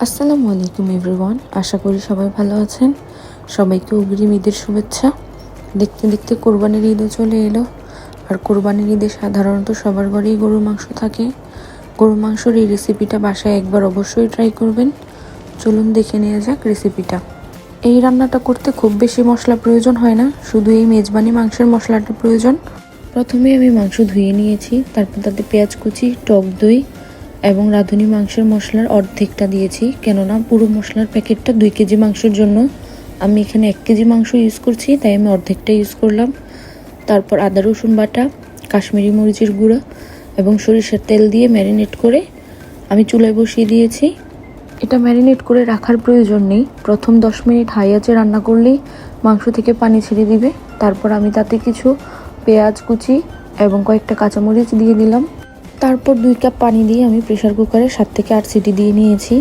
আসসালামু আলাইকুম এভরিওয়ান, আশা করি সবাই ভালো আছেন। সবাইকে অগ্রিম ঈদের শুভেচ্ছা। দেখতে দেখতে কোরবানির ঈদও চলে এলো। আর কোরবানির ঈদে সাধারণত সবার ঘরেই গরুর মাংস থাকে। গরুর মাংসর এই রেসিপিটা বাসায় একবার অবশ্যই ট্রাই করবেন। চলুন দেখে নেওয়া যাক রেসিপিটা। এই রান্নাটা করতে খুব বেশি মশলা প্রয়োজন হয় না, শুধু এই মেজবানি মাংসের মশলাটা প্রয়োজন। প্রথমে আমি মাংস ধুয়ে নিয়েছি, তারপর তাতে পেঁয়াজ কুচি, টক দই এবং রাঁধুনি মাংসের মশলার অর্ধেকটা দিয়েছি, কেননা পুরো মশলার প্যাকেটটা 2 কেজি মাংসের জন্য। আমি এখানে 1 কেজি মাংস ইউজ করছি, তাই আমি অর্ধেকটা ইউজ করলাম। তারপর আদা রসুন বাটা, কাশ্মীরি মরিচের গুঁড়ো এবং সরিষার তেল দিয়ে ম্যারিনেট করে আমি চুলায় বসিয়ে দিয়েছি। এটা ম্যারিনেট করে রাখার প্রয়োজন নেই, প্রথম 10 মিনিট হাই আঁচে রান্না করলেই মাংস থেকে পানি ছেড়ে দিবে। তারপর আমি তাতে কিছু পেঁয়াজ কুচি এবং কয়েকটা কাঁচামরিচ দিয়ে দিলাম। তারপর 2 কাপ পানি দিয়ে আমি প্রেসার কুকারে 7 থেকে 8 সিটি দিয়ে নিয়েছি।